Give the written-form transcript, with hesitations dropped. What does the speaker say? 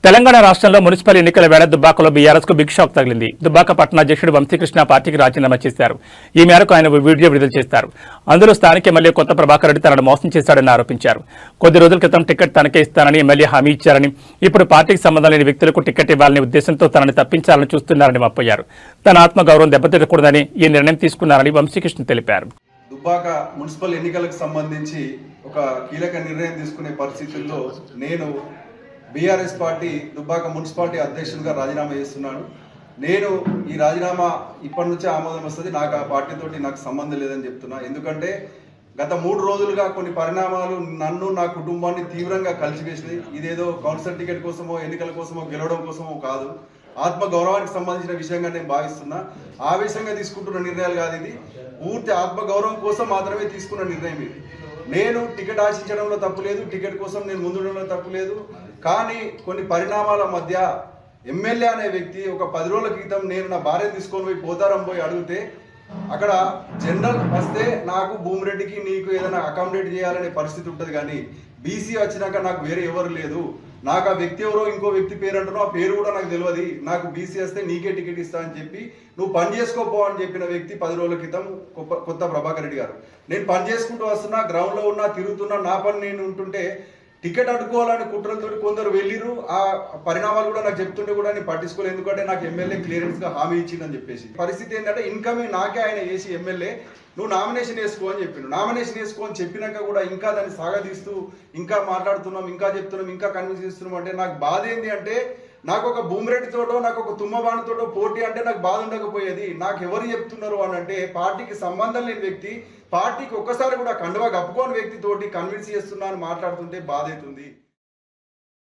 తెలంగాణ రాష్ట్రంలో మున్సిపల్ ఎన్నికల వేళ దుబ్బాకలో బీఆర్ఎస్ కు బిగ్ షాక్ తగిలింది. దుబ్బాక పట్టణ అధ్యక్షుడు వంశీకృష్ణ పార్టీకి రాజీనామా చేశారు. ఈ మేరకు ఆయన వీడియో విడుదల చేశారు. అందులో స్థానిక ఎమ్మెల్యే కొత్త ప్రభాకర్ రెడ్డి తనను మోసం చేశాడని ఆరోపించారు. కొద్ది రోజుల క్రితం టికెట్ తనకే ఇస్తానని ఎమ్మెల్యే హామీ ఇచ్చారని, ఇప్పుడు పార్టీకి సంబంధం లేని వ్యక్తులకు టికెట్ ఇవ్వాలనే ఉద్దేశంతో తనని తప్పించాలని చూస్తున్నారని వాపోయారు. తన ఆత్మగౌరవం దెబ్బతినకూడదని ఈ నిర్ణయం తీసుకున్నారని వంశీకృష్ణ తెలిపారు. దుబ్బాక మున్సిపల్ ఎన్నికలకు సంబంధించి ఒక కీలక నిర్ణయం తీసుకునే పరిస్థితుల్లో నేను బీఆర్ఎస్ పార్టీ దుబ్బాక మున్సిపాలిటీ అధ్యక్షునిగా రాజీనామా చేస్తున్నాను. నేను ఈ రాజీనామా ఇప్పటి నుంచే ఆమోదం వస్తుంది. నాకు ఆ పార్టీతోటి నాకు సంబంధం లేదని చెప్తున్నా. ఎందుకంటే గత 3 రోజులుగా కొన్ని పరిణామాలు నన్ను నా కుటుంబాన్ని తీవ్రంగా కలిసివేసినాయి. ఇదేదో కౌన్సిలర్ టికెట్ కోసమో ఎన్నికల కోసమో గెలవడం కోసమో కాదు, ఆత్మ గౌరవానికి సంబంధించిన విషయంగా నేను భావిస్తున్నా. ఆవేశంగా తీసుకుంటున్న నిర్ణయాలు కాదు, ఇది పూర్తి ఆత్మ గౌరవం కోసం మాత్రమే తీసుకున్న నిర్ణయం ఇది. నేను టికెట్ ఆశించడంలో తప్పు లేదు, టికెట్ కోసం నేను ముందుండడంలో తప్పు లేదు. కానీ కొన్ని పరిణామాల మధ్య ఎమ్మెల్యే అనే వ్యక్తి ఒక 10 రోజుల క్రితం నేను నా భార్య తీసుకొని పోయి పోతారం పోయి అడిగితే అక్కడ జనరల్ వస్తే నాకు భూమిరెడ్డికి నీకు ఏదైనా అకామిడేట్ చేయాలనే పరిస్థితి ఉంటుంది, కానీ బీసీ వచ్చినాక నాకు వేరే ఎవరు లేదు. నాకు ఆ వ్యక్తి ఎవరో ఇంకో వ్యక్తి పేరు అంటున్నావు, ఆ పేరు కూడా నాకు తెలియదు. నాకు బీసీ వస్తే నీకే టికెట్ ఇస్తా అని చెప్పి నువ్వు పని చేసుకోపో అని చెప్పిన వ్యక్తి 10 రోజుల క్రితం కొత్త ప్రభాకర్ రెడ్డి గారు. నేను పని చేసుకుంటూ వస్తున్నా, గ్రౌండ్లో ఉన్నా, తిరుగుతున్నా, నా పని నేను ఉంటుంటే టికెట్ అడ్డుకోవాలని కుట్రలతో కొందరు వెళ్ళిరు. ఆ పరిణామాలు కూడా నాకు చెప్తుంటే కూడా నేను పట్టించుకోలేదు, ఎందుకంటే నాకు ఎమ్మెల్యే క్లియరెన్స్ గా హామీ ఇచ్చిందని చెప్పేసి. పరిస్థితి ఏంటంటే ఇన్కమింగ్ నాకే ఆయన వేసి ఎమ్మెల్యే నువ్వు నామినేషన్ వేసుకో అని చెప్పిండు. నామినేషన్ వేసుకో అని చెప్పినాక కూడా ఇంకా దాన్ని సాగదీస్తూ ఇంకా మాట్లాడుతున్నాం, ఇంకా చెప్తున్నాం, ఇంకా కన్విన్స్ చేస్తున్నాం. అంటే నాకు బాధ ఏంది అంటే నాకు ఒక భూమిరెడ్డితోటో నాకు ఒక తుమ్మబాణితోటో పోటీ అంటే నాకు బాధ ఉండకపోయేది. నాకు ఎవరు చెప్తున్నారు అని అంటే పార్టీకి సంబంధం లేని వ్యక్తి, పార్టీకి ఒక్కసారి కూడా కండువా కప్పుకోని వ్యక్తితోటి కన్విన్స్ చేస్తున్నా అని మాట్లాడుతుంటే బాధ అవుతుంది.